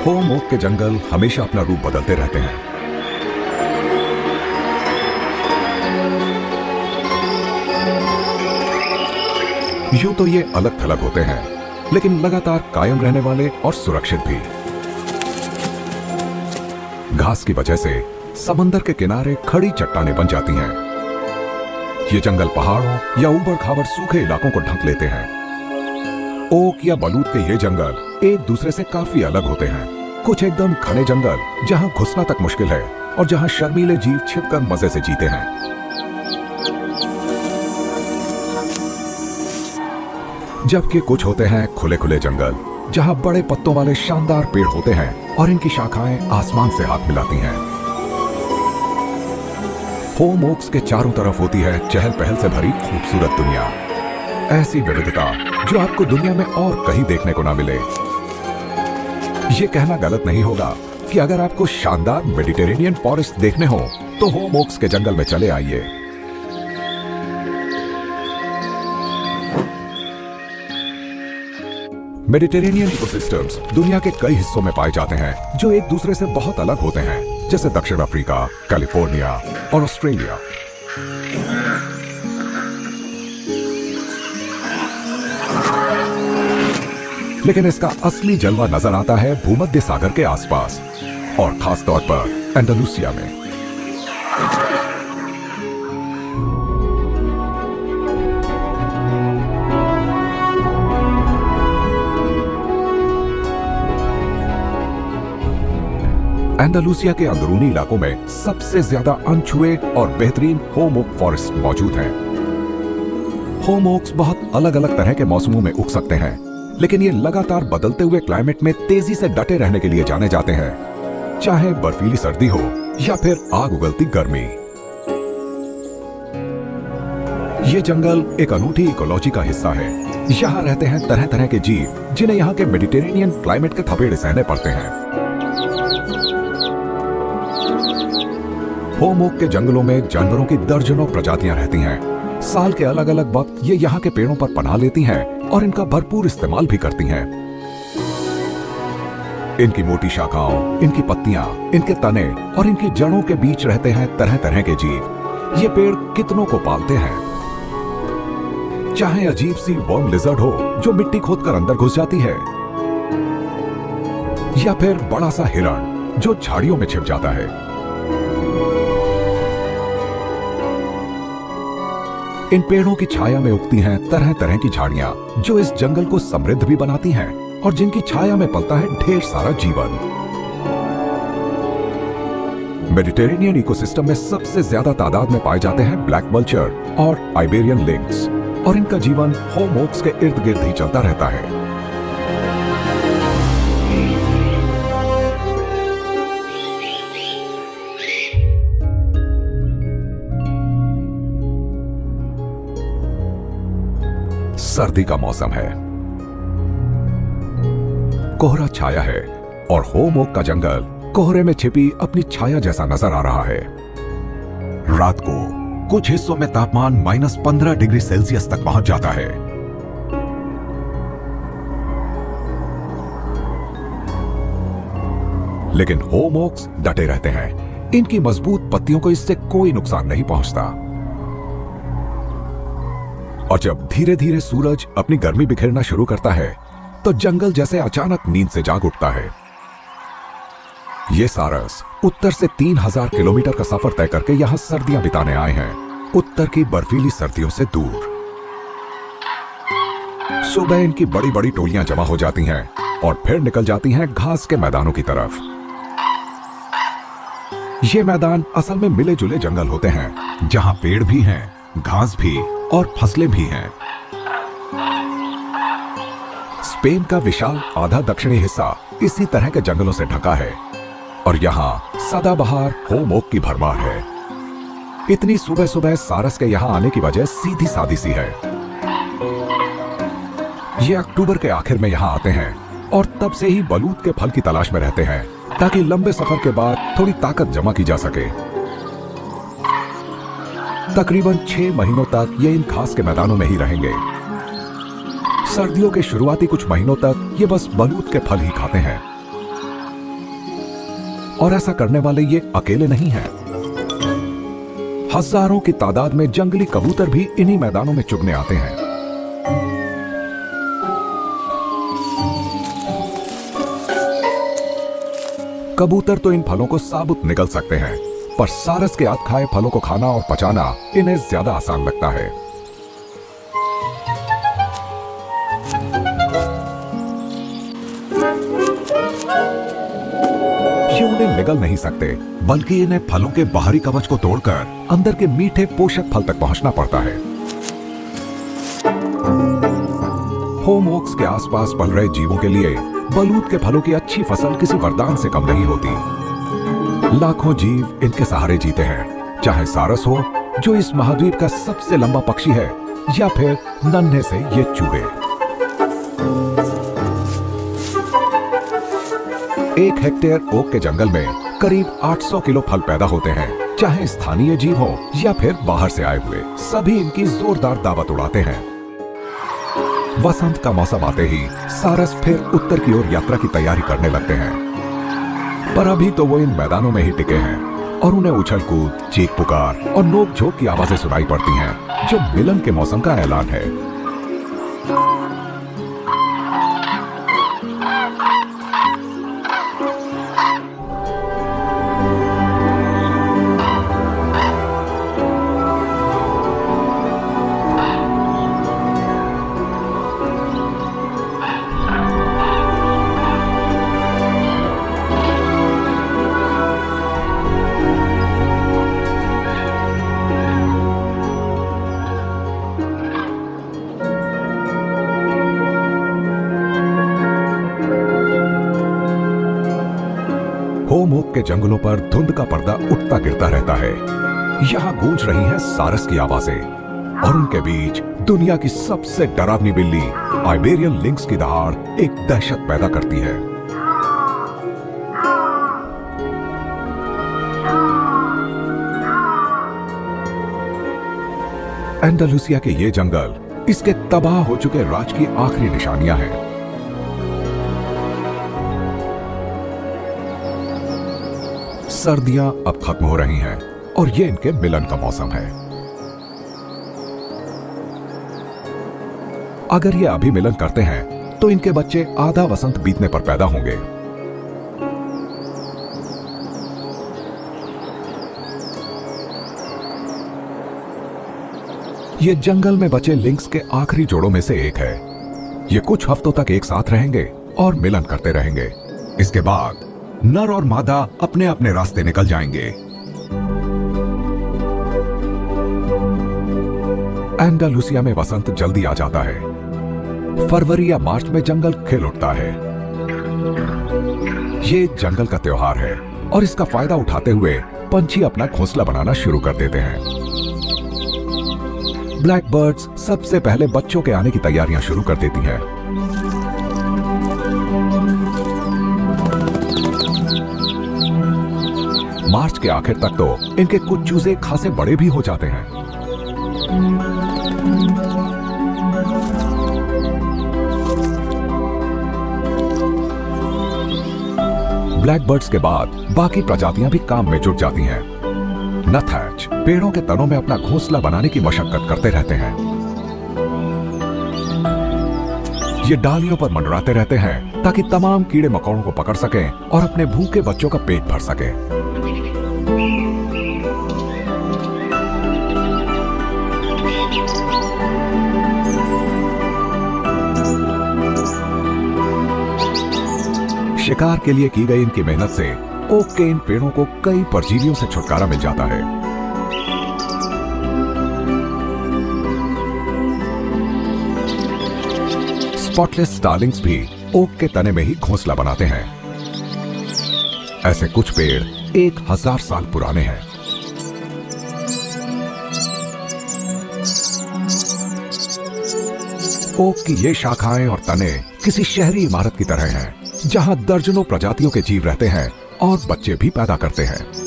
Home okay के जंगल हमेशा अपना रूप बदलते रहते हैं। यूं तो ये अलग थलग होते हैं, लेकिन लगातार कायम रहने वाले और सुरक्षित भी। घास की वजह से समंदर के किनारे खड़ी चट्टानें बन जाती हैं। ये जंगल पहाड़ों या ऊबड़ खाबड़ सूखे इलाकों को ढक लेते हैं। ओक या बलूत के ये जंगल एक दूसरे से काफी अलग होते हैं। कुछ एकदम घने जंगल जहां घुसना तक मुश्किल है और जहां शर्मीले जीव छिपकर मजे से जीते हैं। जबकि कुछ होते हैं खुले खुले जंगल जहां बड़े पत्तों वाले शानदार पेड़ होते हैं और इनकी शाखाएं आसमान से हाथ मिलाती हैं। होम ओक्स के चारों तरफ होती है चहल पहल से भरी खूबसूरत दुनिया। ऐसी विविधता जो आपको दुनिया में और कहीं देखने को ना मिले। ये कहना गलत नहीं होगा कि अगर आपको शानदार मेडिटेरेनियन फॉरेस्ट देखने हो तो होम ओक्स के जंगल में चले आइए। मेडिटेरेनियन इकोसिस्टम्स दुनिया के कई हिस्सों में पाए जाते हैं जो एक दूसरे से बहुत अलग होते हैं, जैसे दक्षिण अफ्रीका, कैलिफोर्निया और ऑस्ट्रेलिया। लेकिन इसका असली जलवा नजर आता है भूमध्य सागर के आसपास और खास तौर पर एंडालुसिया में। एंडालुसिया के अंदरूनी इलाकों में सबसे ज्यादा अनछुए और बेहतरीन होम ओक फॉरेस्ट मौजूद हैं। होम ओक्स बहुत अलग अलग तरह के मौसमों में उग सकते हैं, लेकिन ये लगातार बदलते हुए क्लाइमेट में तेजी से डटे रहने के लिए जाने जाते हैं, चाहे बर्फीली सर्दी हो या फिर आग उगलती गर्मी। ये जंगल एक अनूठी इकोलॉजी का हिस्सा है। यहाँ रहते हैं तरह तरह के जीव जिन्हें यहाँ के मेडिटेरेनियन क्लाइमेट के थपेड़े सहने पड़ते हैं। होम ओक के जंगलों में जानवरों की दर्जनों प्रजातियां रहती हैं। साल के अलग अलग वक्त ये यहाँ के पेड़ों पर पनाह लेती हैं और इनका भरपूर इस्तेमाल भी करती हैं। इनकी मोटी शाखाओं, इनकी पत्तियां, इनके तने और इनकी जड़ों के बीच रहते हैं तरह तरह के जीव। ये पेड़ कितनों को पालते हैं, चाहे अजीब सी वर्म लिजर्ड हो जो मिट्टी खोदकर अंदर घुस जाती है, या फिर बड़ा सा हिरण जो झाड़ियों में छिप जाता है। इन पेड़ों की छाया में उगती हैं तरह तरह की झाड़ियां जो इस जंगल को समृद्ध भी बनाती हैं और जिनकी छाया में पलता है ढेर सारा जीवन। मेडिटेरेनियन इकोसिस्टम में सबसे ज्यादा तादाद में पाए जाते हैं ब्लैक वल्चर और आइबेरियन लिंक्स, और इनका जीवन होम ओक्स के इर्द गिर्द ही चलता रहता है। सर्दी का मौसम है, कोहरा छाया है और होम ओक का जंगल कोहरे में छिपी अपनी छाया जैसा नजर आ रहा है। रात को कुछ हिस्सों में तापमान -15 डिग्री सेल्सियस तक पहुंच जाता है। लेकिन होम ओक्स डटे रहते हैं। इनकी मजबूत पत्तियों को इससे कोई नुकसान नहीं पहुंचता। और जब धीरे धीरे सूरज अपनी गर्मी बिखेरना शुरू करता है तो जंगल जैसे अचानक नींद से जाग उठता है। ये सारस उत्तर से 3000 किलोमीटर का सफर तय करके यहां सर्दियां बिताने आए हैं, उत्तर की बर्फीली सर्दियों से दूर। सुबह इनकी बड़ी बड़ी टोलियां जमा हो जाती हैं और फिर निकल जाती हैं घास के मैदानों की तरफ। ये मैदान असल में मिले जुले जंगल होते हैं जहां पेड़ भी हैं, घास भी और फसलें भी हैं। स्पेन का विशाल आधा दक्षिणी हिस्सा इसी तरह के जंगलों से ढका है और यहाँ सदाबहार होम ओक की भरमार है। इतनी सुबह सुबह सारस के यहाँ आने की वजह सीधी सादी सी है। ये अक्टूबर के आखिर में यहाँ आते हैं और तब से ही बलूत के फल की तलाश में रहते हैं ताकि लंबे सफर के बाद थोड़ी ताकत जमा की जा सके। तकरीबन 6 महीनों तक ये इन घास के मैदानों में ही रहेंगे। सर्दियों के शुरुआती कुछ महीनों तक ये बस बलूत के फल ही खाते हैं। और ऐसा करने वाले ये अकेले नहीं हैं। हजारों की तादाद में जंगली कबूतर भी इन्हीं मैदानों में चुगने आते हैं। कबूतर तो इन फलों को साबुत निगल सकते हैं, पर सारस के हाथ खाए फलों को खाना और पचाना इन्हें ज्यादा आसान लगता है। ये उन्हें निगल नहीं सकते, बल्कि इन्हें फलों के बाहरी कवच को तोड़कर अंदर के मीठे पोषक फल तक पहुंचना पड़ता है। होम ओक्स के आसपास पल रहे जीवों के लिए बलूत के फलों की अच्छी फसल किसी वरदान से कम नहीं होती। लाखों जीव इनके सहारे जीते हैं, चाहे सारस हो जो इस महाद्वीप का सबसे लंबा पक्षी है, या फिर नन्हे से ये चूहे। एक हेक्टेयर ओक के जंगल में करीब 800 किलो फल पैदा होते हैं। चाहे स्थानीय जीव हो या फिर बाहर से आए हुए, सभी इनकी जोरदार दावत उड़ाते हैं। वसंत का मौसम आते ही सारस फिर उत्तर की ओर यात्रा की तैयारी करने लगते हैं, पर अभी तो वो इन मैदानों में ही टिके हैं और उन्हें उछल कूद, चीख पुकार और नोक झोंक की आवाजें सुनाई पड़ती हैं, जो मिलन के मौसम का ऐलान है। होम ओक के जंगलों पर धुंध का पर्दा उठता गिरता रहता है। यहाँ गूंज रही हैं सारस की आवाजें, और उनके बीच दुनिया की सबसे डरावनी बिल्ली आइबेरियन लिंक्स की दहाड़ एक दहशत पैदा करती है। एंडालुसिया के ये जंगल इसके तबाह हो चुके राज की आखिरी निशानियां हैं। सर्दियां अब खत्म हो रही हैं और ये इनके मिलन का मौसम है। अगर ये अभी मिलन करते हैं तो इनके बच्चे आधा वसंत बीतने पर पैदा होंगे। ये जंगल में बचे लिंक्स के आखिरी जोड़ों में से एक है। ये कुछ हफ्तों तक एक साथ रहेंगे और मिलन करते रहेंगे। इसके बाद नर और मादा अपने अपने रास्ते निकल जाएंगे। एंडालुसिया में वसंत जल्दी आ जाता है। फरवरी या मार्च में जंगल खिल उठता है। ये जंगल का त्योहार है और इसका फायदा उठाते हुए पंछी अपना घोंसला बनाना शुरू कर देते हैं। ब्लैक बर्ड्स सबसे पहले बच्चों के आने की तैयारियां शुरू कर देती हैं। मार्च के आखिर तक तो इनके कुछ चूजे खासे बड़े भी हो जाते हैं। ब्लैक बर्ड्स के बाद बाकी प्रजातियां भी काम में जुट जाती हैं। नथैच पेड़ों के तनों में अपना घोंसला बनाने की मशक्कत करते रहते हैं। ये डालियों पर मंडराते रहते हैं ताकि तमाम कीड़े मकोड़ों को पकड़ सकें और अपने भूखे बच्चों का पेट भर सकें। शिकार के लिए की गई इनकी मेहनत से ओक के इन पेड़ों को कई परजीवियों से छुटकारा मिल जाता है। स्पॉटलेस स्टार्लिंग्स भी ओक के तने में ही घोंसला बनाते हैं। ऐसे कुछ पेड़ 1000 साल पुराने हैं। ओक की ये शाखाएं और तने किसी शहरी इमारत की तरह हैं, जहां दर्जनों प्रजातियों के जीव रहते हैं और बच्चे भी पैदा करते हैं।